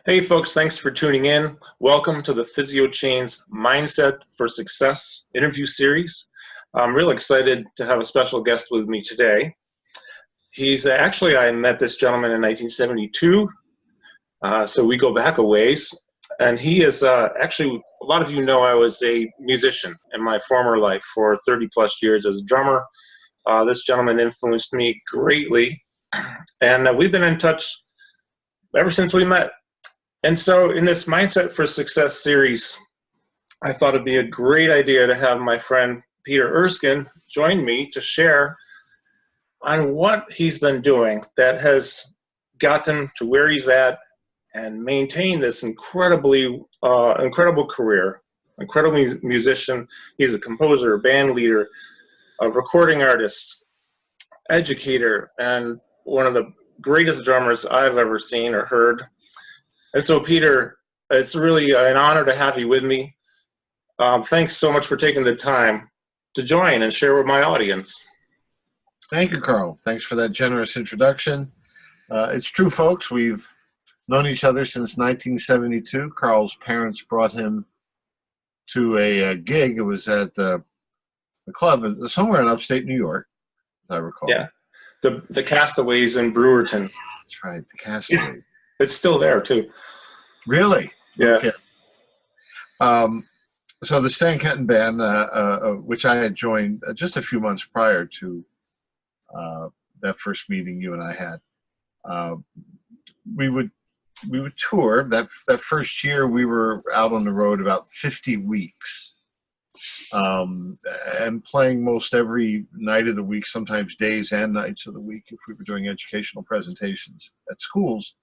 Hey folks, thanks for tuning in. Welcome to the Physio Chain's Mindset for Success interview series. I'm real excited to have a special guest with me today. I met this gentleman in 1972, so we go back a ways. And he is actually, a lot of you know I was a musician in my former life for 30 plus years as a drummer. This gentleman influenced me greatly, and we've been in touch ever since we met. And so in this Mindset for Success series, I thought it'd be a great idea to have my friend Peter Erskine join me to share on what he's been doing that has gotten to where he's at and maintained this incredible career, incredible musician. He's a composer, band leader, a recording artist, educator, and one of the greatest drummers I've ever seen or heard. And so, Peter, it's really an honor to have you with me. Thanks so much for taking the time to join and share with my audience. Thank you, Carl. Thanks for that generous introduction. It's true, folks. We've known each other since 1972. Carl's parents brought him to a gig. It was at the club somewhere in upstate New York, as I recall. Yeah, the Castaways in Brewerton. That's right, the Castaways. It's still there, too. Really? Yeah. Okay. So the Stan Kenton Band, which I had joined just a few months prior to that first meeting you and I had, we would tour. That first year, we were out on the road about 50 weeks, and playing most every night of the week, sometimes days and nights of the week if we were doing educational presentations at schools.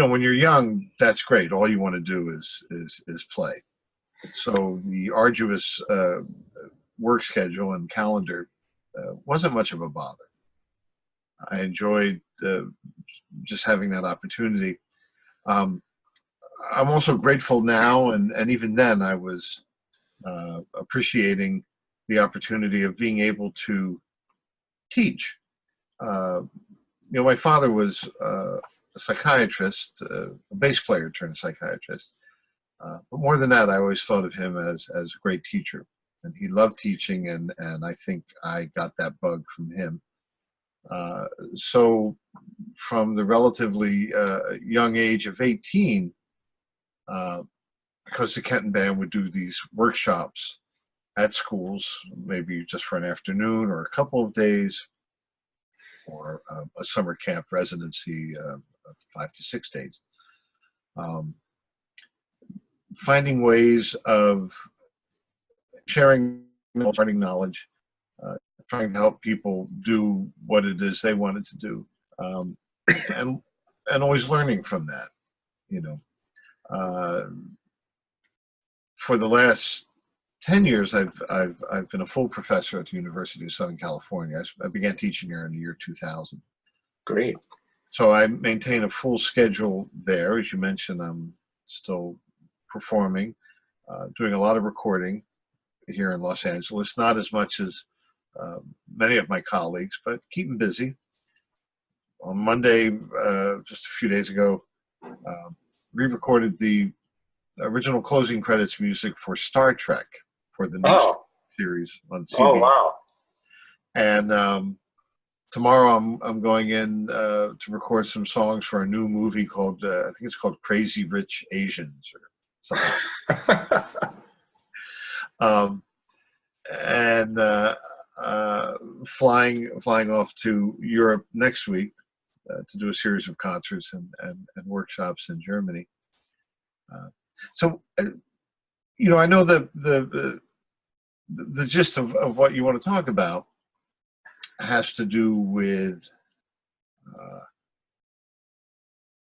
When you're young, that's great. All you want to do is play. So the arduous work schedule and calendar wasn't much of a bother. I enjoyed just having that opportunity. I'm also grateful now, and even then I was appreciating the opportunity of being able to teach. My father was a psychiatrist, a bass player turned psychiatrist. But more than that, I always thought of him as a great teacher. And he loved teaching, and I think I got that bug from him. So from the relatively young age of 18, because the Kenton Band would do these workshops at schools, maybe just for an afternoon or a couple of days, or a summer camp residency, 5 to 6 days. Finding ways of sharing knowledge, trying to help people do what it is they wanted to do, and always learning from that. For the last 10 years, I've been a full professor at the University of Southern California. I began teaching here in the year 2000. Great. So I maintain a full schedule there. As you mentioned, I'm still performing, doing a lot of recording here in Los Angeles. Not as much as many of my colleagues, but keeping busy. On Monday, just a few days ago, re-recorded the original closing credits music for Star Trek, for the new series on CB. Oh, wow. And tomorrow I'm going in to record some songs for a new movie called, I think it's called Crazy Rich Asians or something. And flying off to Europe next week to do a series of concerts and workshops in Germany. So I know the gist of what you want to talk about has to do with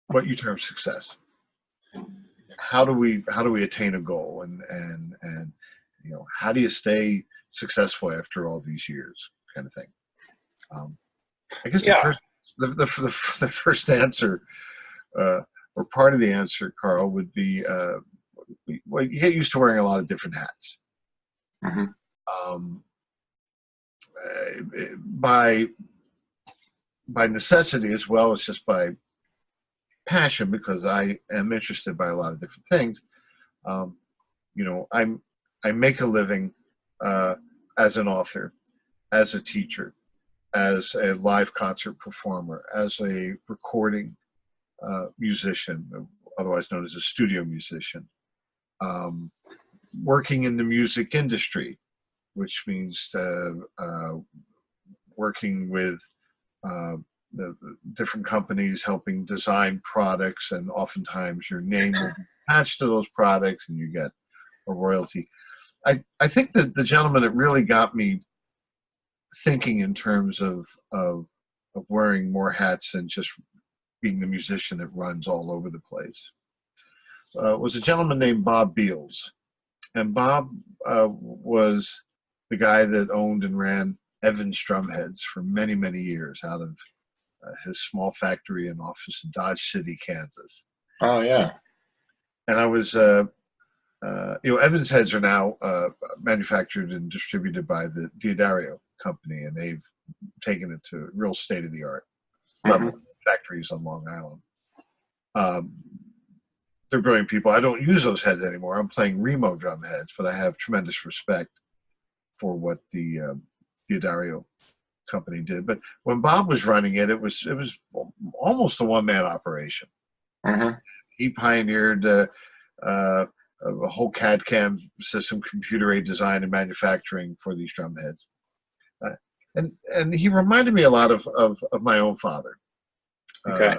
what you term success. How do we attain a goal, and how do you stay successful after all these years, kind of thing. I guess the first answer, or part of the answer, Carl, would be well, you get used to wearing a lot of different hats. Mm-hmm. By necessity, as well as just by passion, because I am interested by a lot of different things. You know, I make a living as an author, as a teacher, as a live concert performer, as a recording musician, otherwise known as a studio musician, working in the music industry, which means working with the different companies, helping design products, and oftentimes your name will be attached to those products and you get a royalty. I think that the gentleman that really got me thinking in terms of wearing more hats than just being the musician that runs all over the place was a gentleman named Bob Beals. And Bob was the guy that owned and ran Evans Drumheads for many, many years out of his small factory and office in Dodge City, Kansas. Oh, yeah. And I was, Evans heads are now manufactured and distributed by the D'Addario company, and they've taken it to real state-of-the-art level factories on Long Island. They're brilliant people. I don't use those heads anymore. I'm playing Remo drum heads, but I have tremendous respect for what the D'Addario company did. But when Bob was running it, it was almost a one-man operation. He pioneered a whole CAD/CAM system, computer-aided design and manufacturing for these drum heads. And he reminded me a lot of my own father. Okay.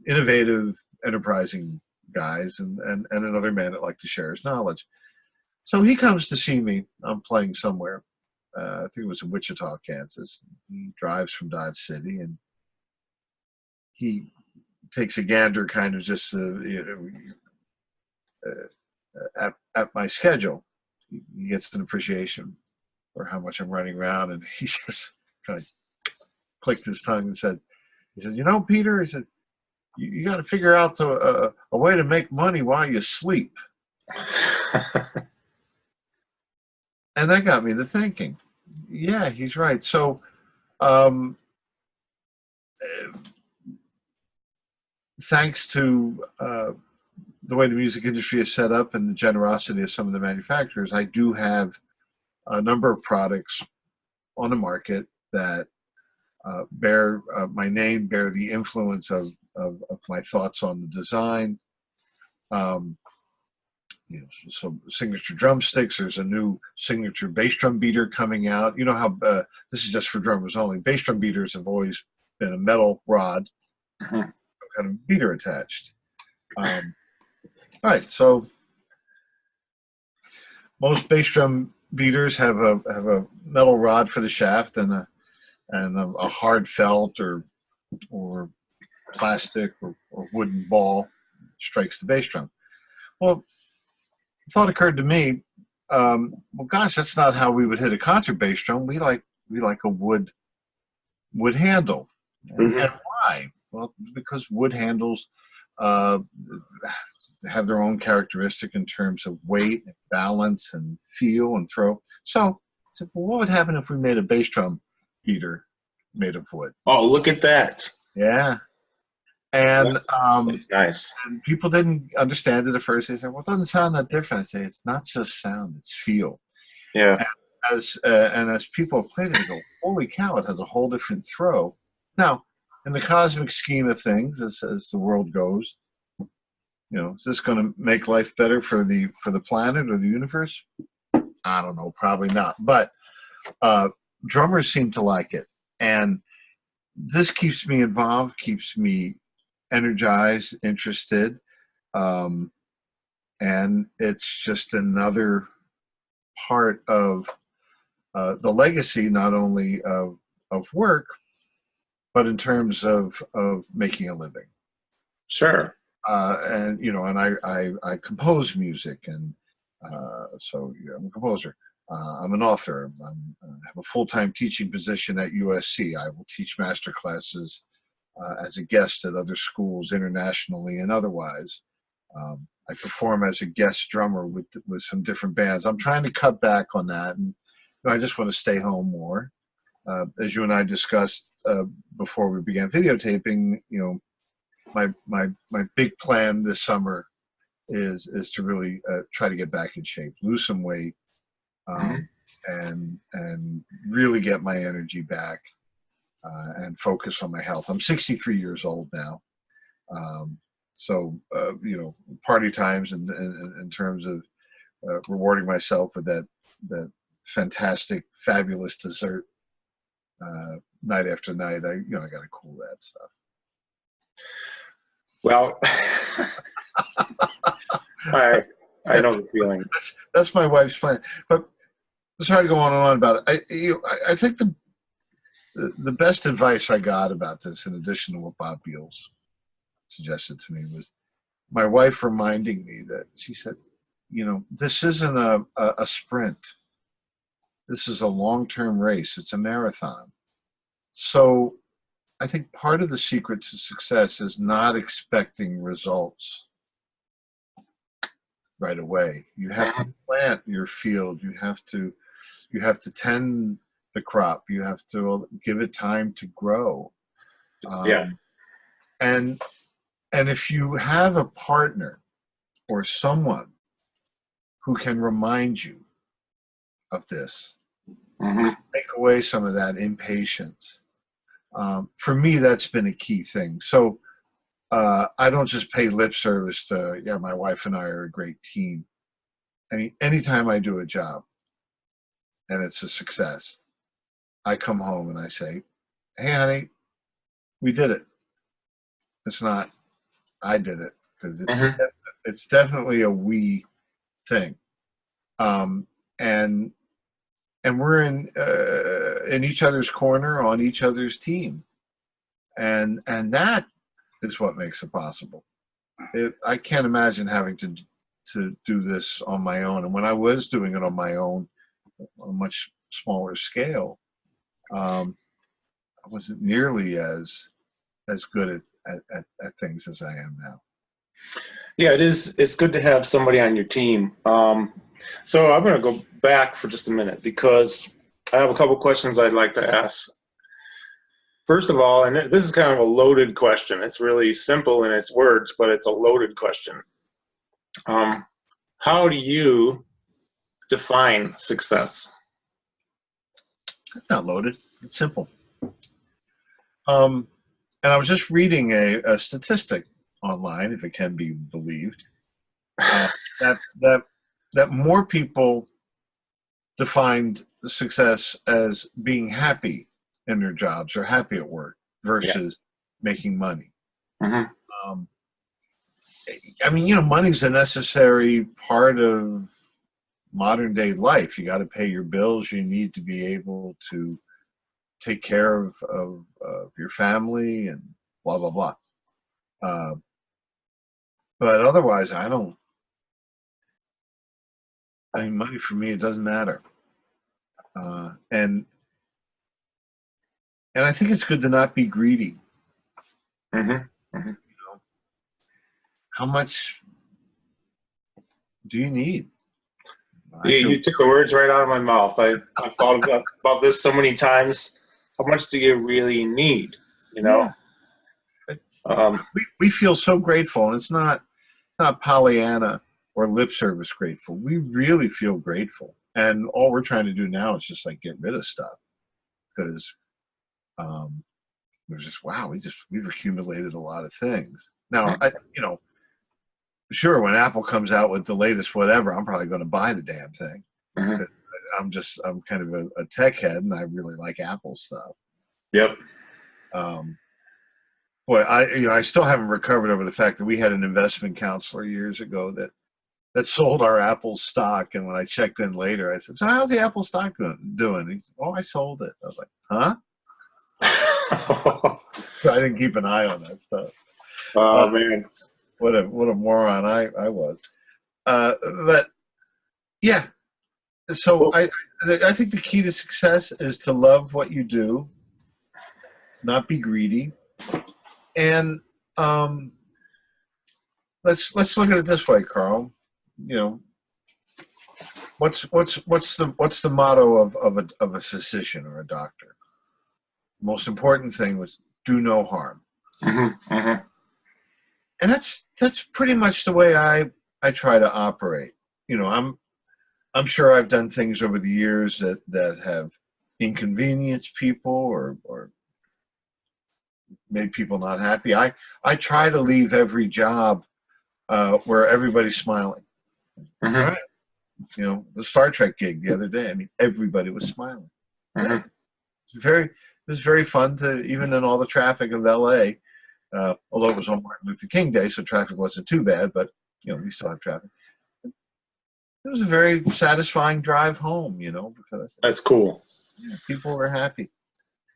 Innovative, enterprising guys, and another man that liked to share his knowledge. So he comes to see me. I'm playing somewhere. I think it was in Wichita, Kansas. He drives from Dodge City, and he takes a gander kind of just at my schedule. He gets an appreciation for how much I'm running around, and he just kind of clicked his tongue and said, "You know, Peter," he said, you got to figure out a way to make money while you sleep." And that got me to thinking, yeah, he's right. So thanks to the way the music industry is set up and the generosity of some of the manufacturers, I do have a number of products on the market that bear my name, bear the influence of my thoughts on the design. So signature drumsticks. There's a new signature bass drum beater coming out. You know how this is just for drummers only. Bass drum beaters have always been a metal rod, kind of beater attached. All right, so most bass drum beaters have a metal rod for the shaft and a hard felt or plastic or wooden ball strikes the bass drum. Well, the thought occurred to me, well, gosh, that's not how we would hit a concert bass drum. We like a wood handle. And why? Well, because wood handles have their own characteristic in terms of weight, and balance, and feel and throw. So, well, what would happen if we made a bass drum beater made of wood? Oh, look at that. Yeah. And that's nice. And people didn't understand it at first. They said, well, it doesn't sound that different. I say, it's not just sound, it's feel. Yeah. And as people have played it, they go, holy cow, it has a whole different throw. Now, in the cosmic scheme of things, as the world goes, is this going to make life better for the planet or the universe? I don't know, probably not. But drummers seem to like it. And this keeps me involved, keeps me energized, interested, and it's just another part of the legacy, not only of work, but in terms of making a living. Sure. And I compose music, and so I'm a composer. I'm an author. I have a full-time teaching position at USC. I will teach master classes as a guest at other schools internationally and otherwise. I perform as a guest drummer with some different bands. I'm trying to cut back on that, and I just want to stay home more. As you and I discussed before we began videotaping, my big plan this summer is to really try to get back in shape, lose some weight, and really get my energy back, and focus on my health. I'm 63 years old now. So, party times in terms of rewarding myself with that fantastic, fabulous dessert night after night. I got to cool that stuff. Well, I know the feeling. That's my wife's plan. But sorry to go on and on about it. I think the best advice I got about this, in addition to what Bob Beals suggested to me, was my wife reminding me that she said, this isn't a sprint. This is a long-term race. It's a marathon. So I think part of the secret to success is not expecting results right away. You have to plant your field. You have to tend the crop. You have to give it time to grow. And if you have a partner or someone who can remind you of this, take away some of that impatience. For me, that's been a key thing. So I don't just pay lip service to, my wife and I are a great team. I mean, anytime I do a job and it's a success, I come home and I say, hey, honey, we did it. It's not, I did it, because it's definitely a we thing. And we're in each other's corner, on each other's team. And that is what makes it possible. I can't imagine having to do this on my own. And when I was doing it on my own, on a much smaller scale, I wasn't nearly as good at things as I am now. Yeah, it's good to have somebody on your team. So I'm going to go back for just a minute, because I have a couple questions I'd like to ask. First of all, and this is kind of a loaded question. It's really simple in its words, but it's a loaded question. How do you define success? It's not loaded. It's simple. And I was just reading a statistic online, if it can be believed, that more people defined success as being happy in their jobs or happy at work versus making money. I mean, money's a necessary part of modern day life. You got to pay your bills. You need to be able to take care of your family and blah, blah, blah. But otherwise, money for me, it doesn't matter. And I think it's good to not be greedy. How much do you need? You took the words right out of my mouth. I thought about this so many times. How much do you really need? We feel so grateful, and it's not Pollyanna or lip service grateful. We really feel grateful, and all we're trying to do now is just get rid of stuff, because we're just we've accumulated a lot of things. Now, sure, when Apple comes out with the latest whatever, I'm probably going to buy the damn thing. I'm kind of a tech head, and I really like Apple stuff. Yep. Boy, I still haven't recovered over the fact that we had an investment counselor years ago that sold our Apple stock, and when I checked in later, I said, "So how's the Apple stock doing?" He said, "Oh, I sold it." I was like, "Huh?" So I didn't keep an eye on that stuff. Oh man, what a moron I was. But yeah, so I think the key to success is to love what you do, not be greedy, and let's look at it this way, Carl. What's the motto of a physician or a doctor? Most important thing was do no harm. And that's pretty much the way I try to operate. You know, I'm sure I've done things over the years that have inconvenienced people or made people not happy. I try to leave every job where everybody's smiling. Mm-hmm. Right? You know, the Star Trek gig the other day. I mean, everybody was smiling. Mm-hmm. Yeah. It was very fun to, even in all the traffic of LA, although it was on Martin Luther King Day, so traffic wasn't too bad, but you know, we still have traffic. It was a very satisfying drive home, you know, because That's cool. yeah, people were happy.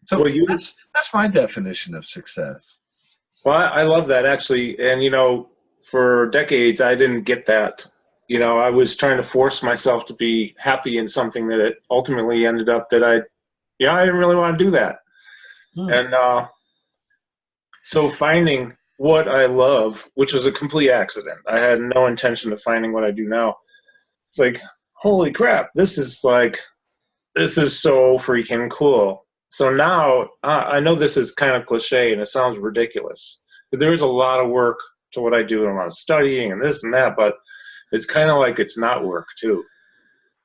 So Well, that's my definition of success. well, I love that actually, and you know, for decades I didn't get that. You know, I was trying to force myself to be happy in something that it ultimately ended up that I didn't really want to do that. And so finding what I love, which was a complete accident. I had no intention of finding what I do now. It's like, holy crap, this is so freaking cool. So now I know this is kind of cliche and it sounds ridiculous, but there is a lot of work to what I do and a lot of studying and this and that, but it's kind of like it's not work too,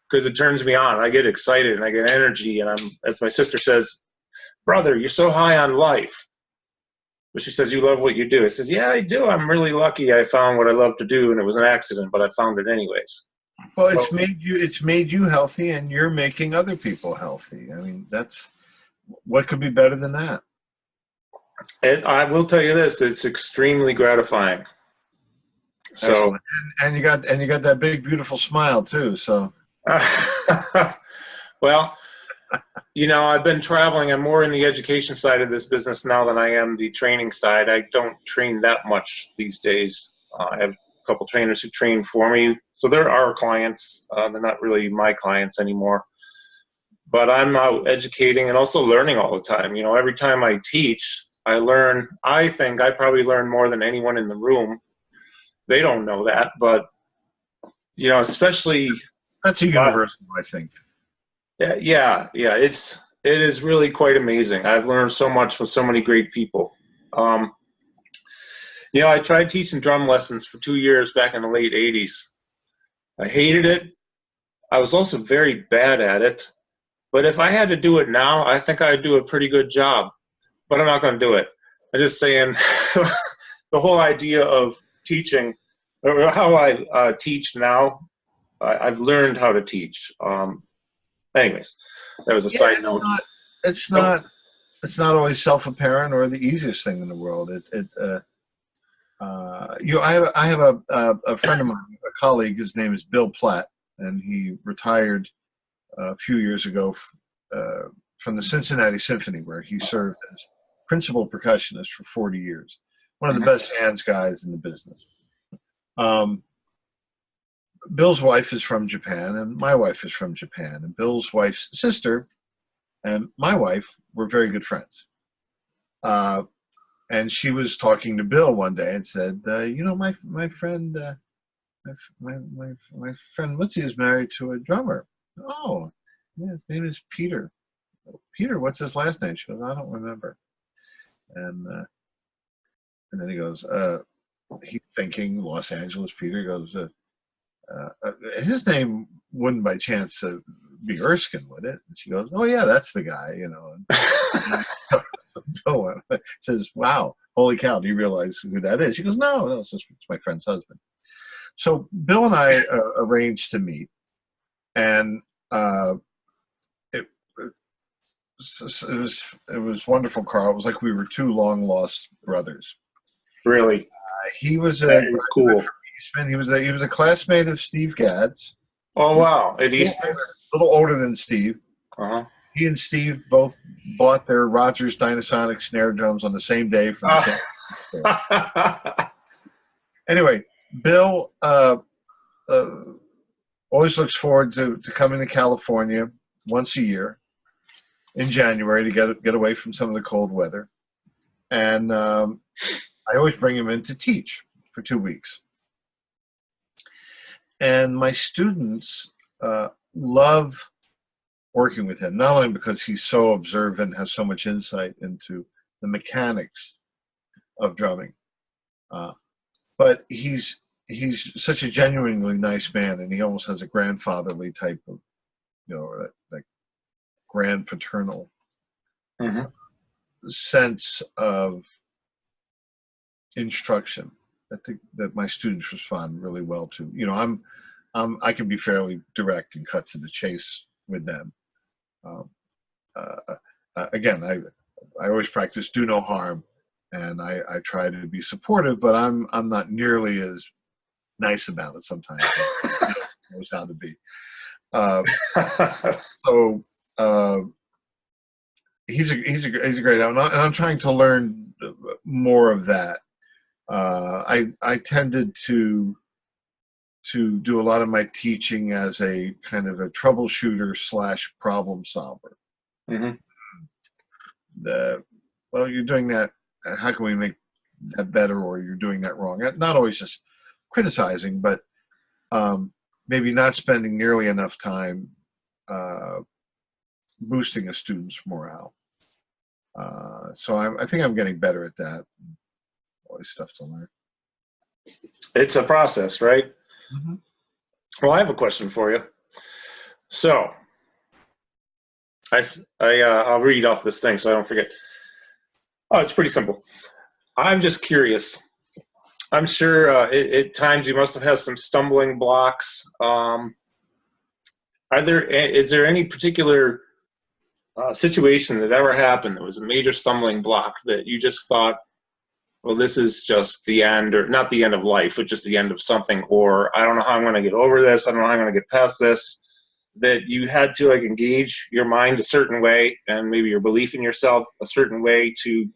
because it turns me on. I get excited and I get energy, and as my sister says, brother, you're so high on life. But she says, you love what you do. I said, yeah, I do. I'm really lucky I found what I love to do, and it was an accident, but I found it anyways. Well, it's made you healthy, and you're making other people healthy. I mean, that's what could be better than that. I will tell you this: it's extremely gratifying. So, and you got that big, beautiful smile too. So, well, you know, I've been traveling. I'm more in the education side of this business now than I am the training side. I don't train that much these days. I have a couple trainers who train for me, so they're our clients. They're not really my clients anymore. But I'm out educating and also learning all the time. You know, every time I teach, I learn. I think I probably learn more than anyone in the room. They don't know that, but you know, especially that's a universal, I think. Yeah. It is really quite amazing. I've learned so much from so many great people. You know, I tried teaching drum lessons for 2 years back in the late 80s. I hated it. I was also very bad at it. But if I had to do it now, I think I'd do a pretty good job. But I'm not going to do it. I'm just saying the whole idea of teaching, or how I teach now, I've learned how to teach. Anyways, that was a side note. It's not always self-apparent or the easiest thing in the world. I have a friend of mine, a colleague. His name is Bill Platt, and he retired a few years ago from the Cincinnati Symphony, where he served as principal percussionist for 40 years. One of the best hands guys in the business. Bill's wife is from Japan, and my wife is from Japan. And Bill's wife's sister and my wife were very good friends. And she was talking to Bill one day and said, "You know, my friend, my friend Mitzi is married to a drummer." "Oh, yeah, his name is Peter." "Peter, what's his last name?" She goes, "I don't remember." And then he goes, he's thinking Los Angeles. Peter goes, his name wouldn't by chance be Erskine, would it? And she goes, "Oh yeah, that's the guy," you know. And Bill says, "Wow, holy cow, do you realize who that is?" She goes, No, it's my friend's husband. So Bill and I arranged to meet, and it was wonderful, Carl. It was like we were two long lost brothers. Really, he was cool. He was a classmate of Steve Gadd's. Oh wow, at Eastman. A little older than Steve. He and Steve both bought their Rogers Dynasonic snare drums on the same day from the same. Anyway, Bill always looks forward to coming to California once a year in January to get away from some of the cold weather. And I always bring him in to teach for 2 weeks. And my students love working with him, not only because he's so observant, has so much insight into the mechanics of drumming, but he's such a genuinely nice man, and he almost has a grandfatherly type of, like grand paternal Mm-hmm. sense of instruction that my students respond really well to. I can be fairly direct and cut to the chase with them. Um, Again, I always practice do no harm, and I try to be supportive, but I'm not nearly as nice about it sometimes. It knows how to be. So he's a great out, and I'm trying to learn more of that. I tended to do a lot of my teaching as a kind of a troubleshooter / problem solver. Mm-hmm. Well, you're doing that. How can we make that better? Or you're doing that wrong. Not always just criticizing, but maybe not spending nearly enough time boosting a student's morale. So I think I'm getting better at that. Always stuff to learn. It's a process, right? Mm-hmm. Well, I have a question for you. So, I'll read off this thing so I don't forget. Oh, it's pretty simple. I'm just curious. I'm sure at times you must have had some stumbling blocks. Is there any particular situation that ever happened that was a major stumbling block that you just thought, well, this is just the end, or not the end of life, but just the end of something, or I don't know how I'm going to get over this, I don't know how I'm going to get past this, that you had to engage your mind a certain way and maybe your belief in yourself a certain way to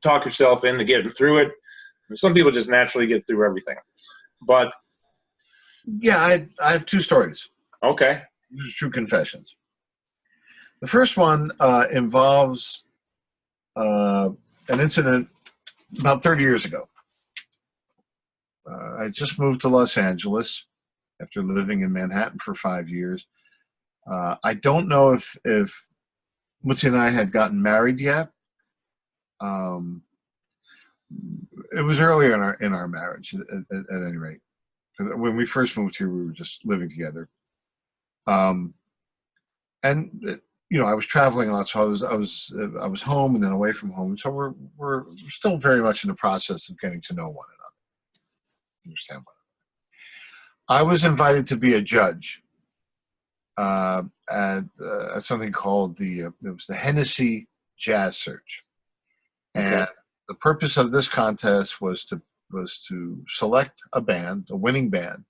talk yourself into getting through it? Some people just naturally get through everything. But yeah, I have two stories. Okay. These are true confessions. The first one involves an incident about 30 years ago. I just moved to Los Angeles after living in Manhattan for 5 years. I don't know if Mutsi and I had gotten married yet. It was earlier in our marriage, at any rate. When we first moved here, we were just living together. And I was traveling a lot, so I was home and then away from home. So we're still very much in the process of getting to know one another, understand one another. I was invited to be a judge at something called it was the Hennessy Jazz Search, and the purpose of this contest was to select a band, a winning band.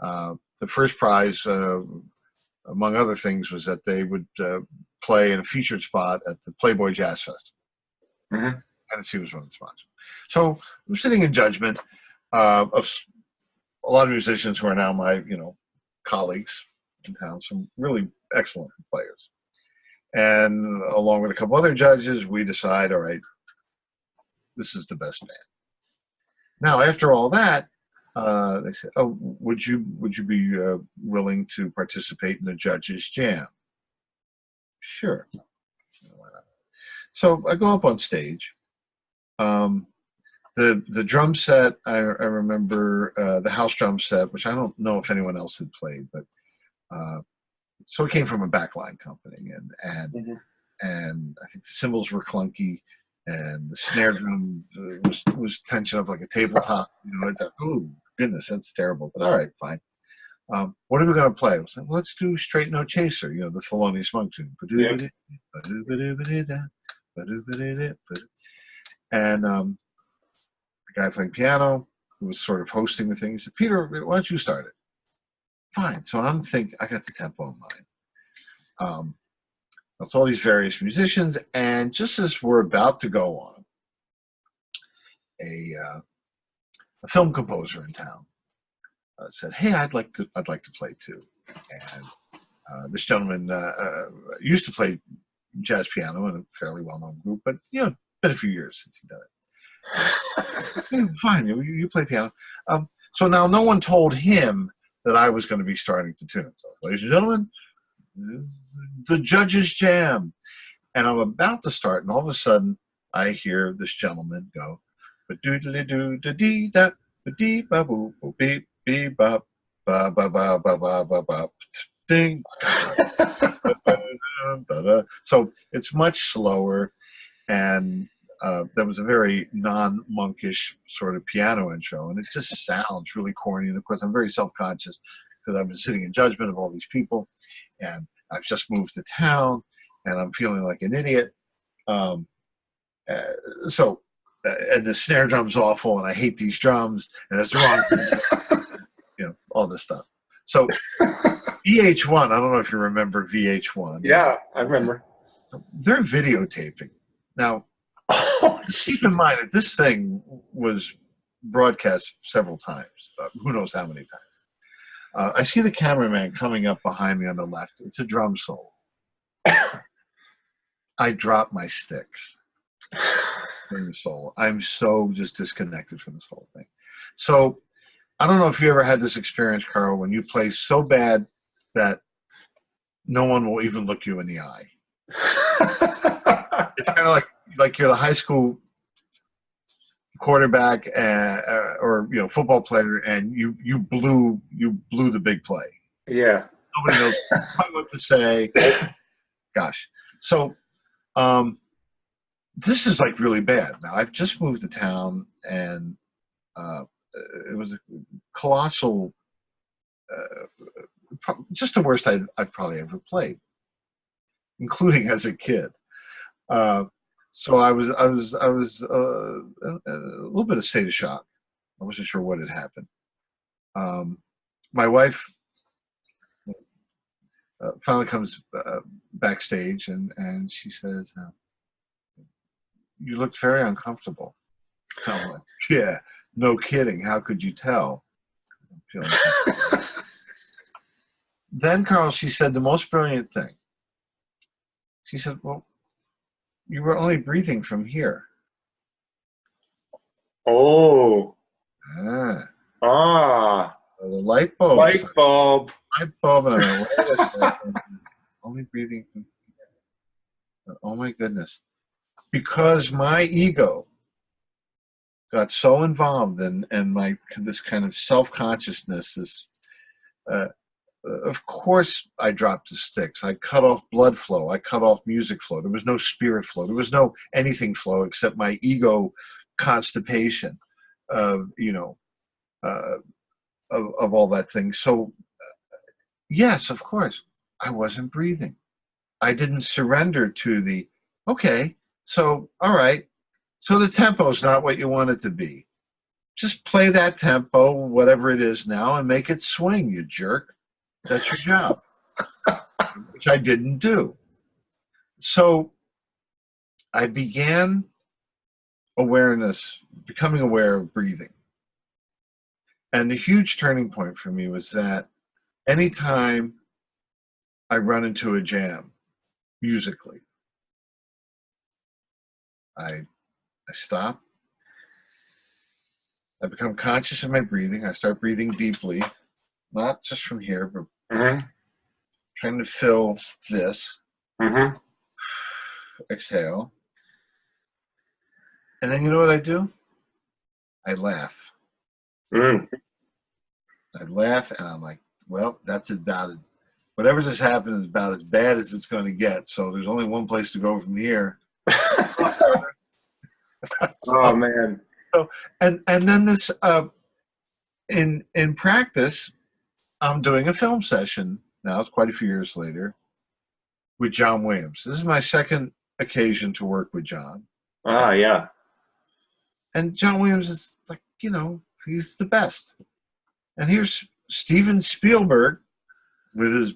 The first prize, among other things, was that they would play in a featured spot at the Playboy Jazz Festival. Mm-hmm. Tennessee was one of the sponsors. So I'm sitting in judgment of a lot of musicians who are now my colleagues in town, some really excellent players. And along with a couple other judges, we decide, all right, this is the best band. Now, after all that, they said, "Oh, would you be willing to participate in the judges' jam?" Sure. So I go up on stage. The drum set, I remember the house drum set, which I don't know if anyone else had played, but so it came from a backline company, and I think the cymbals were clunky, and the snare drum was tensioned up like a tabletop. It's like, oh goodness, that's terrible. But all right, fine. What are we going to play? I was like, well, let's do Straight No Chaser, the Thelonious Monk tune. Yeah. And the guy playing piano, who was sort of hosting the thing, he said, "Peter, why don't you start it?" Fine. So I'm thinking, I got the tempo in mind. That's all these various musicians, and just as we're about to go on, a film composer in town said, "Hey, I'd like to play too." And this gentleman used to play jazz piano in a fairly well-known group, but it's been a few years since he did it. Fine, you play piano. So now no one told him that I was going to be starting to tune. So, ladies and gentlemen, the judges' jam. And I'm about to start, and all of a sudden I hear this gentleman go, "Ba-doo-doo-doo-doo-dee-da, Dee ba boo boo beep beep bop ba ba ba ba ba ba ba ding. So it's much slower, and there was a very non-monkish sort of piano intro, and it just sounds really corny. And of course, I'm very self-conscious because I've been sitting in judgment of all these people, and I've just moved to town, and I'm feeling like an idiot. Um, uh, so, and the snare drum's awful, and I hate these drums, and it's the wrong, all this stuff. So VH1, I don't know if you remember VH1. Yeah, I remember. They're videotaping. Now, keep in mind that this thing was broadcast several times, who knows how many times. I see the cameraman coming up behind me on the left. It's a drum solo. I drop my sticks during the solo. I'm so just disconnected from this whole thing. So I don't know if you ever had this experience, Carl, when you play so bad that no one will even look you in the eye. It's kind of like you're the high school quarterback or football player, and you blew the big play. Yeah. Nobody knows what to say. Gosh. So this is like really bad. Now I've just moved to town, and it was a colossal, just the worst I've probably ever played, including as a kid. So I was a little bit of state of shock. I wasn't sure what had happened. My wife finally comes backstage, and she says, "You looked very uncomfortable." I'm like, "Yeah, no kidding. How could you tell?" I'm feeling Then, Carl, she said the most brilliant thing. She said, "Well, you were only breathing from here." Oh. Ah. The light bulb. Light bulb. Light bulb. And I went, wait a second. Only breathing from here. Oh, my goodness. Because my ego got so involved in this kind of self-consciousness, of course I dropped the sticks. I cut off blood flow. I cut off music flow. There was no spirit flow. There was no anything flow except my ego constipation of all that thing. So yes, of course, I wasn't breathing. I didn't surrender to the, okay, so all right, so the tempo's not what you want it to be. Just play that tempo, whatever it is now, and make it swing, you jerk. That's your job. Which I didn't do. So I began becoming aware of breathing. And the huge turning point for me was that anytime I run into a jam musically, I stop. I become conscious of my breathing. I start breathing deeply, not just from here, but trying to fill this. Exhale. And then you know what I do? I laugh. I laugh, and I'm like, well, that's about it. Whatever just happened is about as bad as it's going to get. So there's only one place to go from here. Oh man! So and then this in practice, I'm doing a film session now. It's quite a few years later with John Williams. This is my second occasion to work with John. Yeah. And John Williams is like, he's the best. And here's Steven Spielberg with his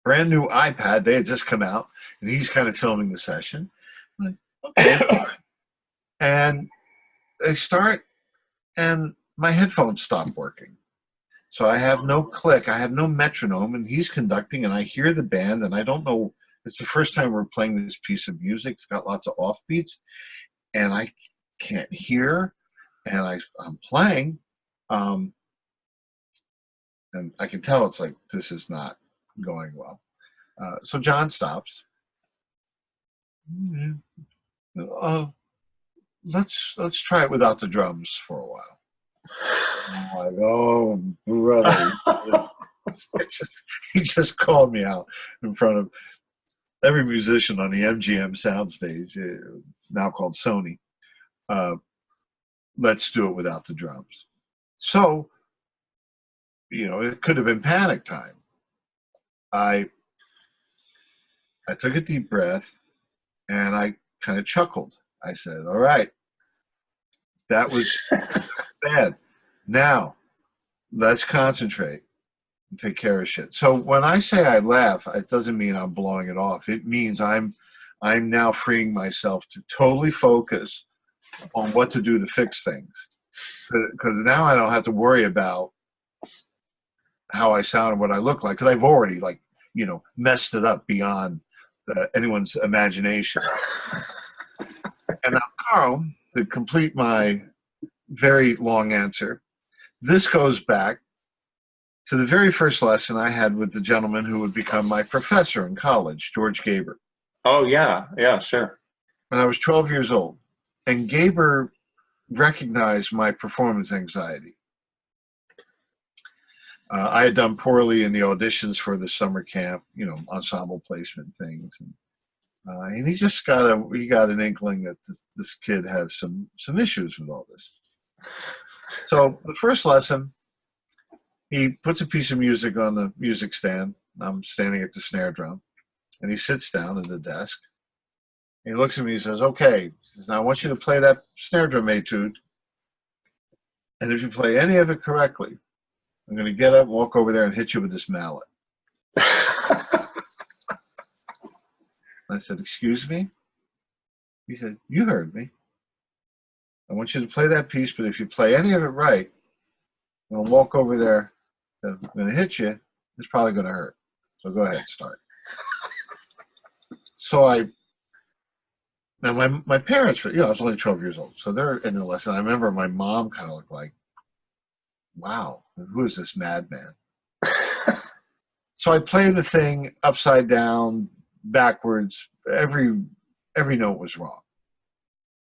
brand new iPad. They had just come out, and he's kind of filming the session. I'm like, okay. And they start, and my headphones stop working. So I have no click. I have no metronome, and he's conducting, and I hear the band, and I don't know. It's the first time we're playing this piece of music. It's got lots of offbeats, and I can't hear, and I'm playing, and I can tell it's like, this is not going well. So John stops. Let's try it without the drums for a while. I'm like, oh, brother. He just called me out in front of every musician on the MGM soundstage, now called Sony. Let's do it without the drums. So, it could have been panic time. I took a deep breath and I kind of chuckled. I said, all right, that was bad. Now, let's concentrate and take care of shit. So when I say I laugh, it doesn't mean I'm blowing it off. It means I'm now freeing myself to totally focus on what to do to fix things. Because now I don't have to worry about how I sound and what I look like, because I've already messed it up beyond anyone's imagination. And now, Carl, to complete my very long answer, this goes back to the very first lesson I had with the gentleman who would become my professor in college, George Gaber. Oh, yeah, sure. And I was 12 years old. And Gaber recognized my performance anxiety. I had done poorly in the auditions for the summer camp, ensemble placement things. And he just got an inkling that this kid has some issues with all this. So the first lesson, he puts a piece of music on the music stand. I'm standing at the snare drum. And he sits down at the desk. And he looks at me and says, okay, he says, now I want you to play that snare drum etude. And if you play any of it correctly, I'm going to get up, walk over there, and hit you with this mallet. I said, excuse me? He said, you heard me. I want you to play that piece, but if you play any of it right, I'm going to walk over there, I'm going to hit you, it's probably going to hurt. So go ahead, start. So now my parents, I was only 12 years old, so they're in the lesson. I remember my mom kind of looked like, wow, who is this madman? So I played the thing upside down, backwards. Every note was wrong.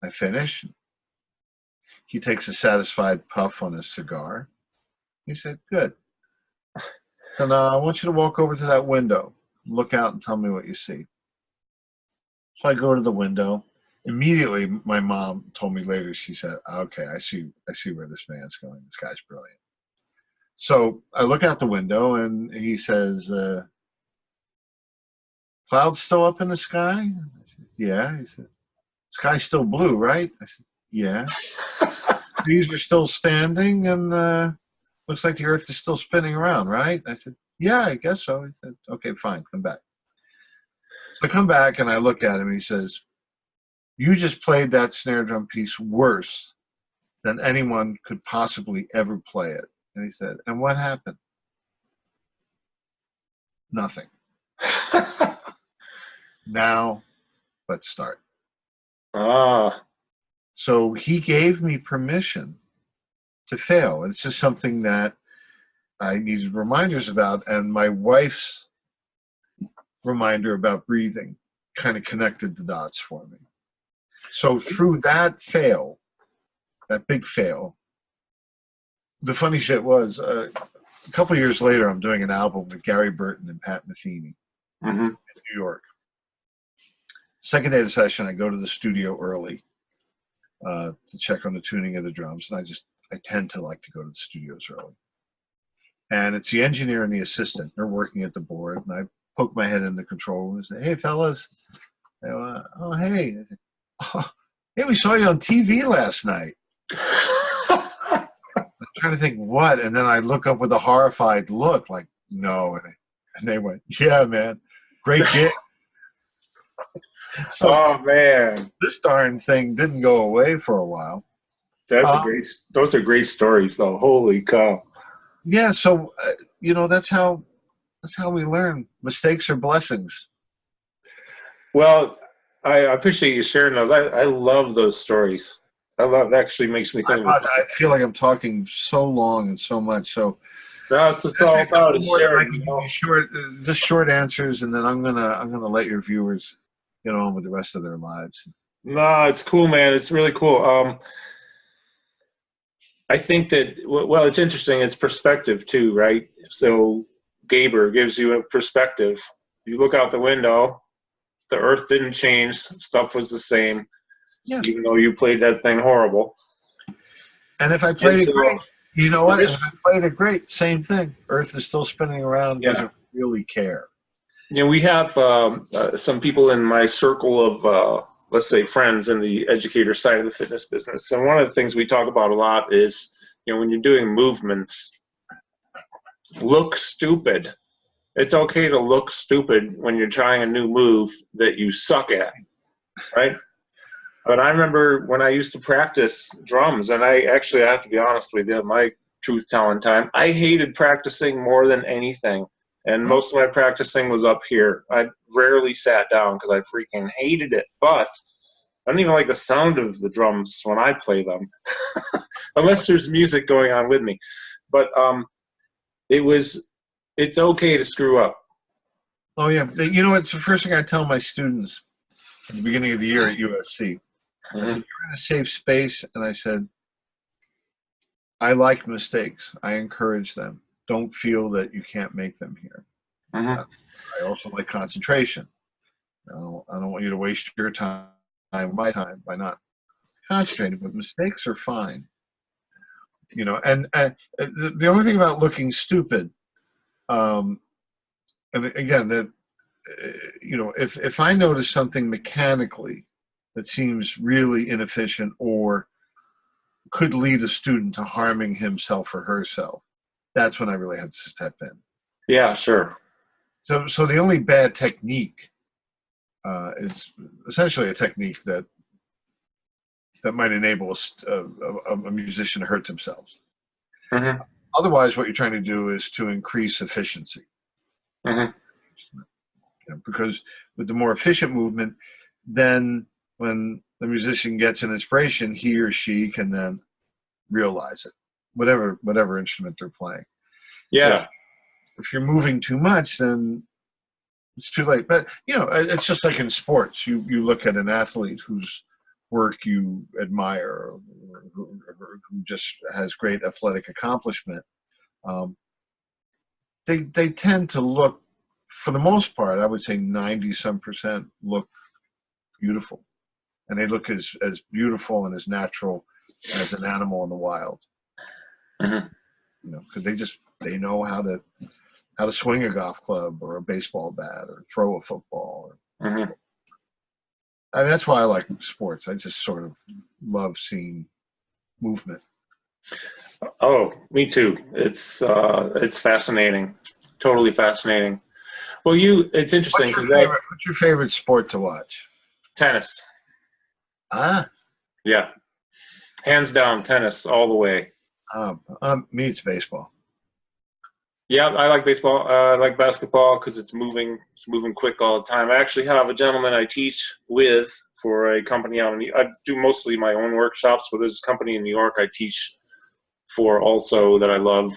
I finish. He takes a satisfied puff on his cigar. He said, good. So now I want you to walk over to that window, look out and tell me what you see. So I go to the window. Immediately, my mom told me later, she said, okay, I see where this man's going. This guy's brilliant. So I look out the window and he says, clouds still up in the sky? I said, yeah. He said, sky's still blue, right? I said, yeah. Trees are still standing and looks like the earth is still spinning around, right? I said, yeah, I guess so. He said, okay, fine, come back. So I come back and I look at him and he says, you just played that snare drum piece worse than anyone could possibly ever play it. And he said, and what happened? Nothing. Now, let's start. So he gave me permission to fail. It's just something that I needed reminders about. And my wife's reminder about breathing kind of connected the dots for me. So through that fail, that big fail, the funny shit was a couple of years later, I'm doing an album with Gary Burton and Pat Metheny in New York. Second day of the session, I go to the studio early to check on the tuning of the drums. And I tend to like to go to the studios early. And it's the engineer and the assistant. They're working at the board. And I poke my head in the control room and say, hey, fellas. They go, oh, hey. I say, oh, hey, we saw you on TV last night. I'm trying to think what. And then I look up with a horrified look like, no. And they went, yeah, man. Great gig. So, oh, man. This darn thing didn't go away for a while. Those are great stories, though. Holy cow. Yeah, so, that's how we learn. Mistakes are blessings. Well, I appreciate you sharing those. I love those stories. It actually makes me think. I feel like I'm talking so long and so much. So that's what it's all about. Is sharing. Just short answers, and then I'm gonna let your viewers get on with the rest of their lives. No, it's cool, man. It's really cool. I think that, well, it's interesting. It's perspective too, right? So Gaber gives you a perspective. You look out the window, the earth didn't change, stuff was the same, Yeah. even though you played that thing horrible. And if I played it great, you know what? If I played it great, same thing. Earth is still spinning around, doesn't really care. You know, we have some people in my circle of, let's say, friends in the educator side of the fitness business. And one of the things we talk about a lot is, you know, when you're doing movements, look stupid. It's okay to look stupid when you're trying a new move that you suck at, right? But I remember when I used to practice drums, and I have to be honest with you, my truth-telling time, I hated practicing more than anything. And most of my practicing was up here. I rarely sat down because I freaking hated it. But I don't even like the sound of the drums when I play them, unless there's music going on with me. But it's okay to screw up. Oh, yeah. You know, it's the first thing I tell my students at the beginning of the year at USC. I said, you're in a safe space. And I said, I like mistakes. I encourage them. Don't feel that you can't make them here. I also like concentration. I don't want you to waste your time, my time, by not concentrating. But mistakes are fine. You know, and the only thing about looking stupid, and again, that you know, if I notice something mechanically that seems really inefficient or could lead a student to harming himself or herself, that's when I really have to step in. Yeah, sure. So the only bad technique is essentially a technique that might enable a musician to hurt themselves. Otherwise, what you're trying to do is to increase efficiency. Because with the more efficient movement, then when the musician gets an inspiration, he or she can then realize it, whatever instrument they're playing. Yeah. If you're moving too much, then it's too late. But, you know, it's just like in sports. You look at an athlete whose work you admire, or who just has great athletic accomplishment. They tend to look, for the most part, I would say 90-some% look beautiful. And they look as beautiful and as natural as an animal in the wild. You know, because they know how to swing a golf club or a baseball bat or throw a football. I mean, that's why I like sports. I just sort of love seeing movement. Oh, me too. It's fascinating, totally fascinating. Well, it's interesting. What's your favorite sport to watch? Tennis. Yeah, hands down, tennis all the way. Me, it's baseball. Yeah, I like baseball. I like basketball because it's moving quick all the time. I actually have a gentleman I teach with for a company out I do mostly my own workshops, but there's a company in New York I teach for also that I love.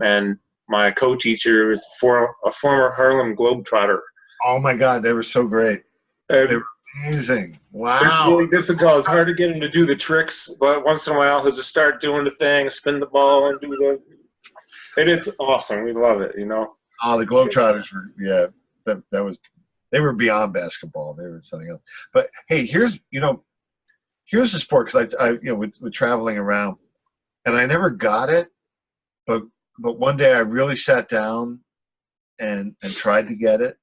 And my co-teacher is a former Harlem Globetrotter. Oh my God, they were so great. They were amazing. Wow. It's really difficult. It's hard to get him to do the tricks, but once in a while he'll just start doing the thing, spin the ball and do and it's awesome. We love it, you know. Oh, the Globetrotters were, they were beyond basketball. They were something else. But hey, here's the sport, because I with traveling around, and I never got it, but one day I really sat down and tried to get it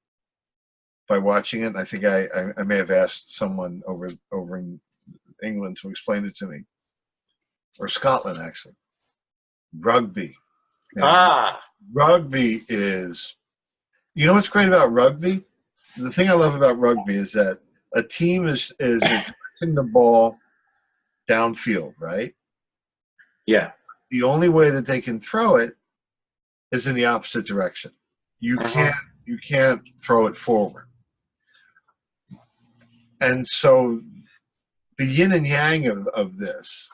by watching it. And I think I may have asked someone over in England to explain it to me, or Scotland actually. Rugby. Rugby is, you know what's great about rugby? The thing I love about rugby is that a team is passing the ball downfield, right? Yeah. The only way that they can throw it is in the opposite direction. You can't throw it forward. And so the yin and yang of this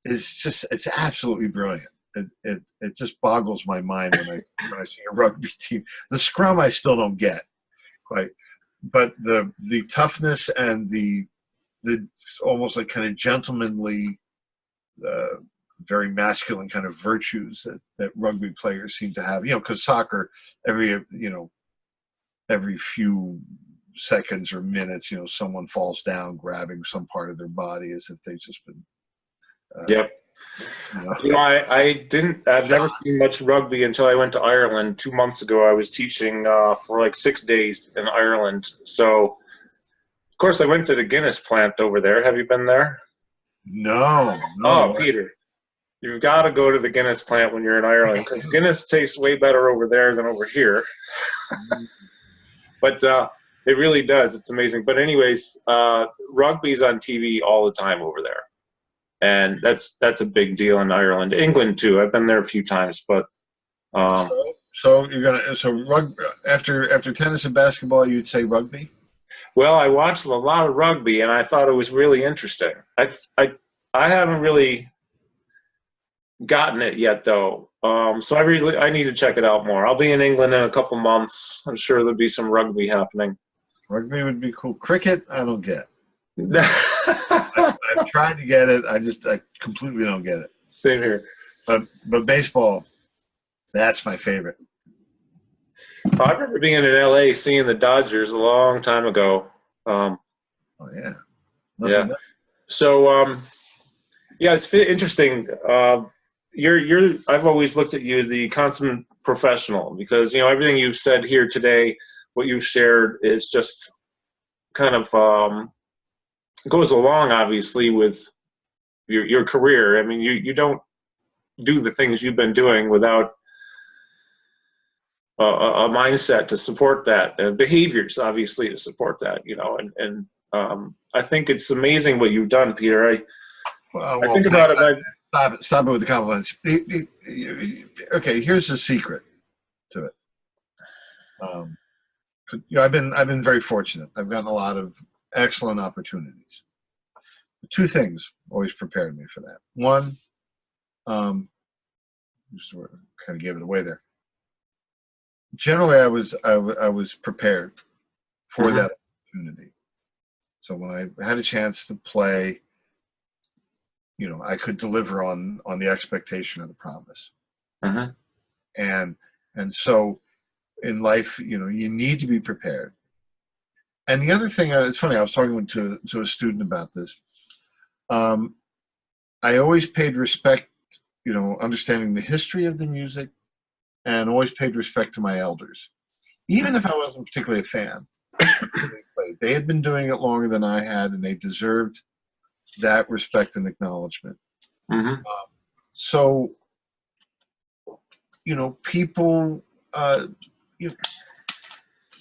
is just, it's absolutely brilliant. It just boggles my mind when I see a rugby team. The scrum I still don't get quite, but the toughness and the almost like kind of gentlemanly very masculine kind of virtues that rugby players seem to have. Because soccer, every few seconds or minutes, someone falls down grabbing some part of their body as if they've just been. Yep. I've never seen much rugby until I went to Ireland 2 months ago. I was teaching for like 6 days in Ireland. So, of course, I went to the Guinness plant over there. Have you been there? No. Oh, Peter, you've got to go to the Guinness plant when you're in Ireland, because Guinness tastes way better over there than over here. But it really does. It's amazing. But anyways, rugby's on TV all the time over there. And that's a big deal in Ireland. England too. I've been there a few times, but so rugby after tennis and basketball, you'd say rugby? Well, I watched a lot of rugby, and I thought it was really interesting. I haven't really gotten it yet, though. So I need to check it out more. I'll be in England in a couple months. I'm sure there'll be some rugby happening. Rugby would be cool. Cricket, I don't get. I've tried to get it. I completely don't get it. Same here. But baseball, that's my favorite. I remember being in LA seeing the Dodgers a long time ago. Oh yeah. Yeah. So yeah, it's interesting. I've always looked at you as the consummate professional, because everything you've said here today, what you've shared, is just kind of goes along obviously with your career. I mean, you don't do the things you've been doing without a mindset to support that, behaviors obviously to support that, and I think it's amazing what you've done, Peter. I think about it. Stop it with the compliments. Okay, here's the secret to it. I've been very fortunate. I've gotten a lot of excellent opportunities. Two things always prepared me for that. One, just kind of gave it away there. Generally, I was prepared for that opportunity. So when I had a chance to play, I could deliver on the expectation of the promise. And so in life, you need to be prepared. And the other thing, it's funny, I was talking to a student about this. I always paid respect, understanding the history of the music, and always paid respect to my elders. Even if I wasn't particularly a fan, they had been doing it longer than I had, and they deserved that respect and acknowledgement. So, people,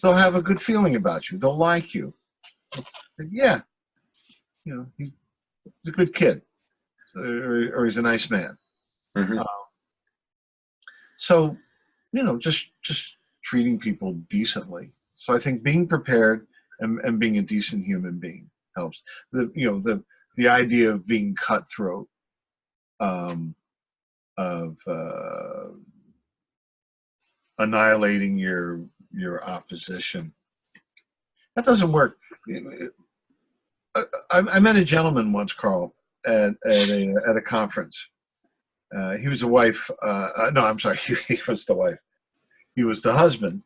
they'll have a good feeling about you. They'll like you. Yeah, he's a good kid, or he's a nice man. So, just treating people decently. So I think being prepared and being a decent human being helps. The idea of being cutthroat, of annihilating your opposition, that doesn't work. I met a gentleman once, Carl, at a conference. He was the wife. No, I'm sorry. He was the wife. He was the husband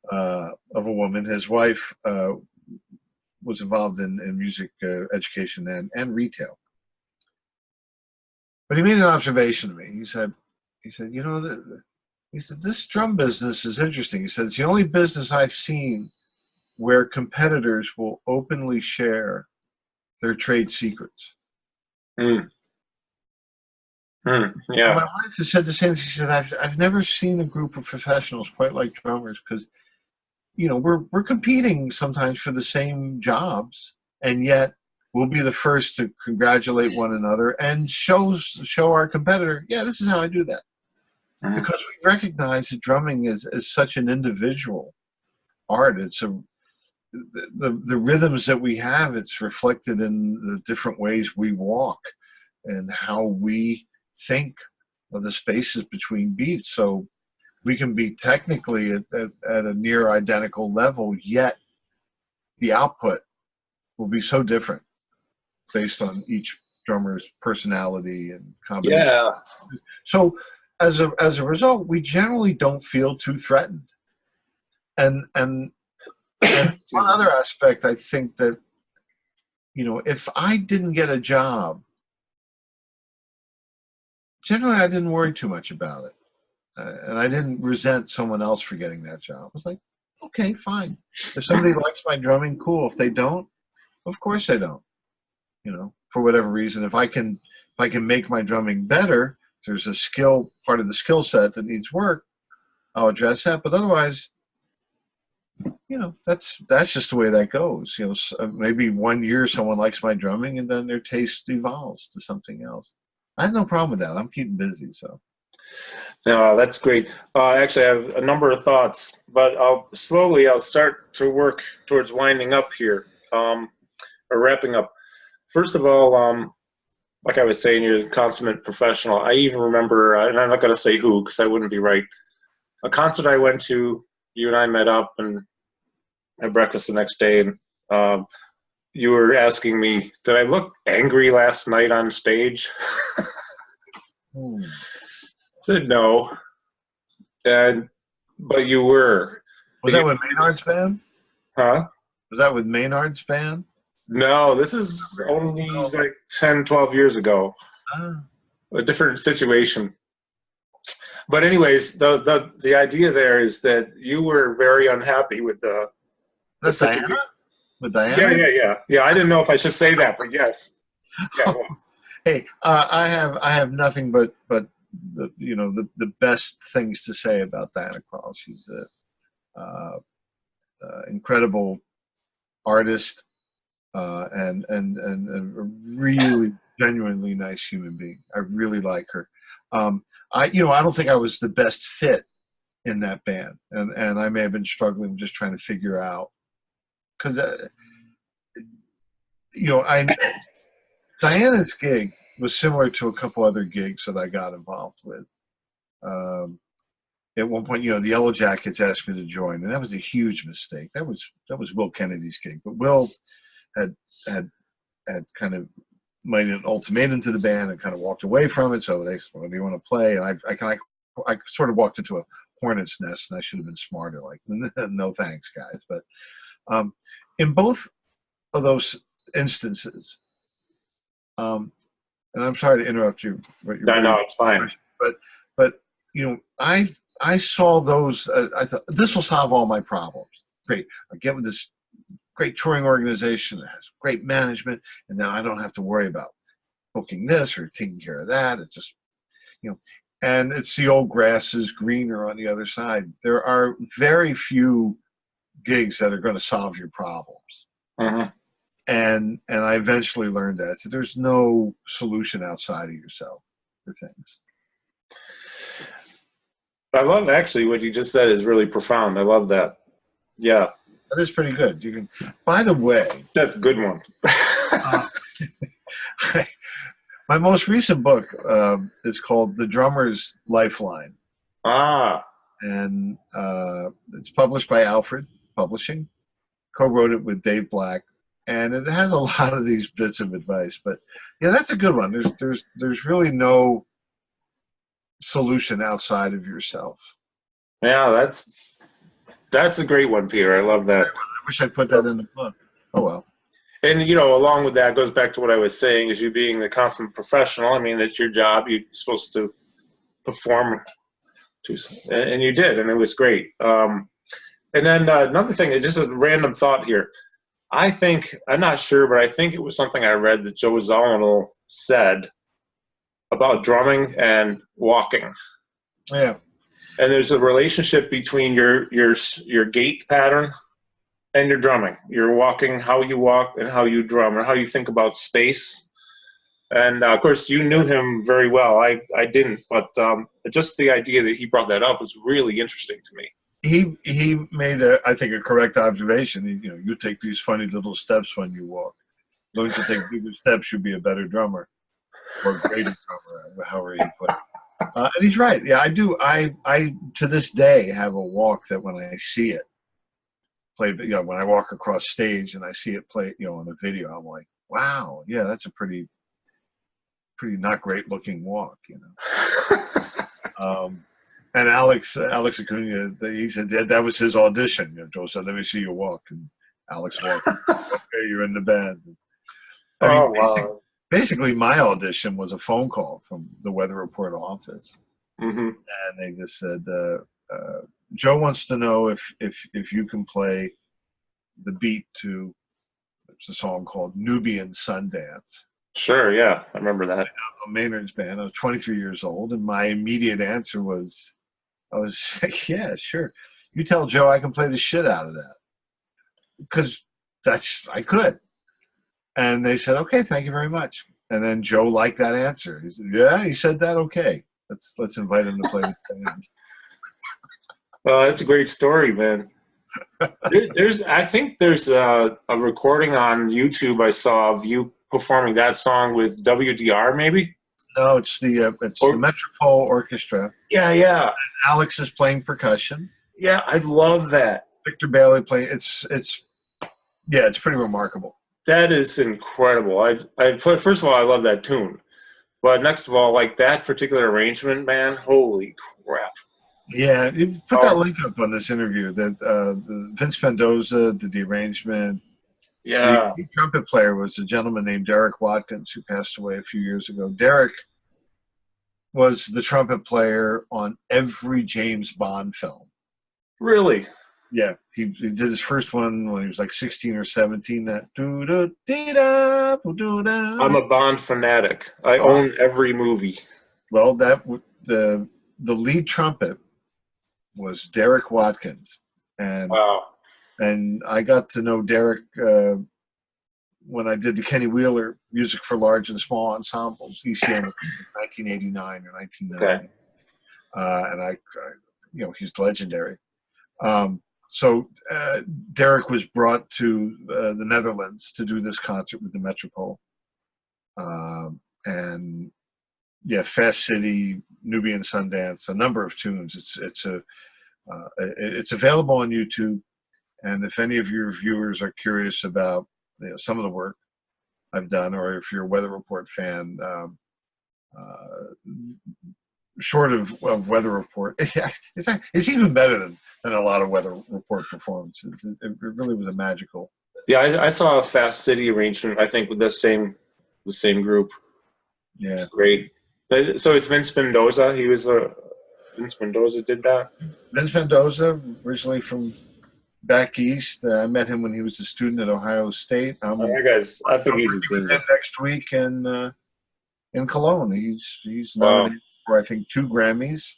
of a woman. His wife was involved in music education and retail. But he made an observation to me. He said, this drum business is interesting. He said, it's the only business I've seen where competitors will openly share their trade secrets. Yeah. And my wife has said the same thing. She said, I've never seen a group of professionals quite like drummers, because, we're competing sometimes for the same jobs, and yet we'll be the first to congratulate one another and show our competitor, yeah, this is how I do that. Because we recognize that drumming is such an individual art. It's the rhythms that we have, it's reflected in the different ways we walk and how we think of the spaces between beats. So we can be technically at a near identical level, yet the output will be so different based on each drummer's personality and combination. Yeah. So as a result, we generally don't feel too threatened. And one other aspect, I think that, if I didn't get a job, generally I didn't worry too much about it. And I didn't resent someone else for getting that job. I was like, okay, fine. If somebody likes my drumming, cool. If they don't, of course they don't. For whatever reason, if I can make my drumming better, if there's a part of the skill set that needs work, I'll address that. But otherwise, that's just the way that goes. Maybe 1 year someone likes my drumming, and then their taste evolves to something else. I have no problem with that. I'm keeping busy, so. No, that's great. Actually, I have a number of thoughts, but I'll start to work towards winding up here, or wrapping up. First of all, like I was saying, you're a consummate professional. I even remember, and I'm not going to say who because I wouldn't be right, a concert I went to, you and I met up and had breakfast the next day, and you were asking me, did I look angry last night on stage? I said no, but you were. Was that with Maynard's band? Huh? Was that with Maynard's band? No, this is only like 10, 12 years ago. A different situation. But anyways, the idea there is that you were very unhappy with the situation. Diana? With Diana? Yeah. I didn't know if I should say that, but yes. Yeah, hey, I have nothing but the best things to say about Diana Krall. She's a incredible artist and a really genuinely nice human being. I really like her. I don't think I was the best fit in that band, and I may have been struggling just trying to figure out because Diana's gig was similar to a couple other gigs that I got involved with. At one point, the Yellow Jackets asked me to join, and that was a huge mistake. That was Will Kennedy's gig, but Will had kind of made an ultimatum to the band and kind of walked away from it. So they said, "Well, do you want to play?" And I sort of walked into a hornet's nest, and I should have been smarter. Like, no thanks, guys. But in both of those instances, and I'm sorry to interrupt you. No, it's fine. But I saw those. I thought this will solve all my problems. Great. I get with this great touring organization that has great management, and then I don't have to worry about booking this or taking care of that. It's just, and it's the old grass is greener on the other side. There are very few gigs that are going to solve your problems. Uh-huh. And I eventually learned that. So there's no solution outside of yourself for things. I love actually what you just said is really profound. I love that. Yeah. That is pretty good. You can. By the way, that's a good one. My most recent book is called The Drummers Lifeline. And it's published by Alfred Publishing. Co-wrote it with Dave Black, and it has a lot of these bits of advice. But yeah, that's a good one. There's really no solution outside of yourself. Yeah, that's a great one, Peter. I love that. I wish I'd put that in the book. Oh, well. And, along with that goes back to what I was saying, is you being the consummate professional. I mean, it's your job. You're supposed to perform, and you did, and it was great. And then another thing, just a random thought here. I'm not sure, but I think it was something I read that Joe Zawinul said about drumming and walking. Yeah. And there's a relationship between your gait pattern and your drumming. You're walking, how you walk, and how you drum, or how you think about space. And of course, you knew him very well. I didn't, but just the idea that he brought that up was really interesting to me. He made I think a correct observation. You take these funny little steps when you walk. Learn to take bigger steps, you'll be a better drummer, or greater drummer, however you put it. And he's right. Yeah, I do. I to this day have a walk that when I see it play, when I walk across stage and I see it play, on a video, I'm like, wow, yeah, that's a pretty pretty not great looking walk, you know. And Alex Acuna, he said that was his audition. You know, Joe said, "Let me see you walk," and Alex walked. Okay, you're in the band. I mean, wow. basically, my audition was a phone call from the Weather Report office, and they just said, "Joe wants to know if you can play the beat to it's a song called Nubian Sun Dance." Sure, yeah, I remember that. Maynard's band. I was 23 years old, and my immediate answer was, I was like, "Yeah, sure. You tell Joe I can play the shit out of that." Because I could. And they said, "Okay, thank you very much." And then Joe liked that answer. He said, "Yeah," he said that, "okay. Let's invite him to play with the band." That's a great story, man. I think there's a recording on YouTube I saw of you performing that song with WDR, maybe? No, it's the Metropole Orchestra. Yeah. Alex is playing percussion. Yeah, I love that. Victor Bailey playing. It's pretty remarkable. That is incredible. First of all, I love that tune. But next of all, like that particular arrangement, man, holy crap. Yeah, you put that link up on this interview. That Vince Mendoza did the arrangement. Yeah. The trumpet player was a gentleman named Derek Watkins, who passed away a few years ago. Derek was the trumpet player on every James Bond film. Really? Yeah, he did his first one when he was like 16 or 17. That I'm a Bond fanatic. I own every movie. Well, the lead trumpet was Derek Watkins, and wow. And I got to know Derek when I did the Kenny Wheeler Music for Large and Small Ensembles, ECM, in 1989 or 1990. Okay. And I, he's legendary. So Derek was brought to the Netherlands to do this concert with the Metropole. And yeah, Fast City, Nubian Sun Dance, a number of tunes. It's available on YouTube. And if any of your viewers are curious about some of the work I've done, or if you're a Weather Report fan, short of Weather Report, it's even better than a lot of Weather Report performances. It really was a magical. Yeah, I saw a Fast City arrangement, I think, with the same group. Yeah. It's great. So it's Vince Mendoza. Vince Mendoza did that? Vince Mendoza, originally from back east. I met him when he was a student at Ohio State. I think he's a genius. Next week in Cologne. He's nominated for I think 2 Grammys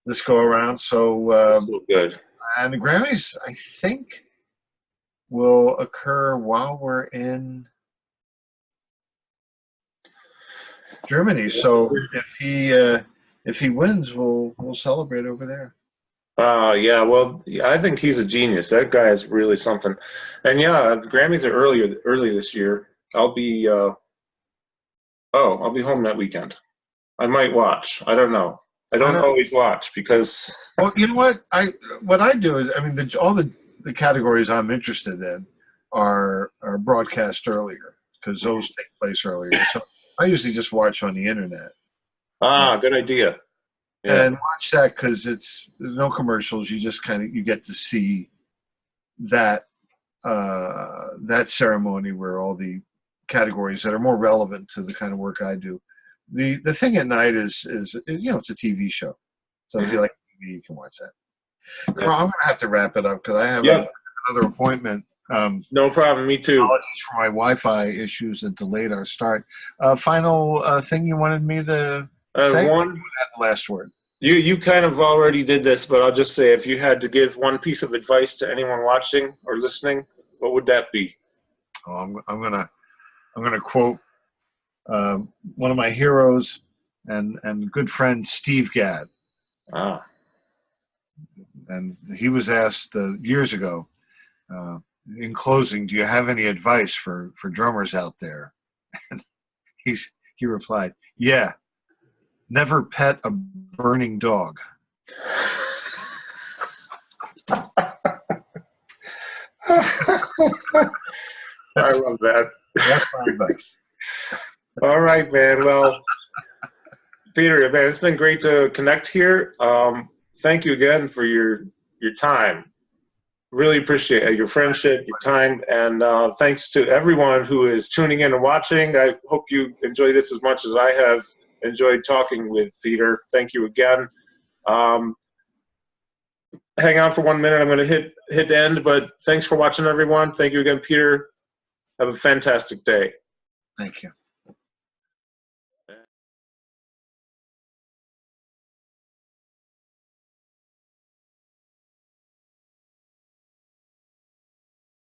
this go around. So good. And the Grammys, I think, will occur while we're in Germany. So if he wins, we'll celebrate over there. Yeah, well, I think he's a genius. That guy is really something. And yeah, the Grammys are early this year. I'll be home that weekend. I might watch. I don't know. I don't always watch because. Well, you know what I do is, I mean, all the categories I'm interested in are broadcast earlier because those take place earlier. So I usually just watch on the internet. Good idea. Yeah. And watch that because there's no commercials. You just you get to see that ceremony where all the categories that are more relevant to the kind of work I do. The thing at night is it's a TV show. So if you like TV, you can watch that. Carl, I'm going to have to wrap it up because I have another appointment. No problem. Me too. Apologies for my Wi-Fi issues that delayed our start. Final thing you wanted me to say? One. At the last word. You kind of already did this, but I'll just say, if you had to give one piece of advice to anyone watching or listening, what would that be? Oh, I'm gonna quote one of my heroes and good friend Steve Gadd. And he was asked years ago, in closing, do you have any advice for drummers out there? And he replied, yeah. Never pet a burning dog. I love that. That's my advice. All right, man. Well, Peter, man, it's been great to connect here. Thank you again for your time. Really appreciate your friendship, your time, and thanks to everyone who is tuning in and watching. I hope you enjoy this as much as I have enjoyed talking with Peter. Thank you again. Hang on for 1 minute. I'm going to hit end, but thanks for watching, everyone. Thank you again, Peter. Have a fantastic day. Thank you.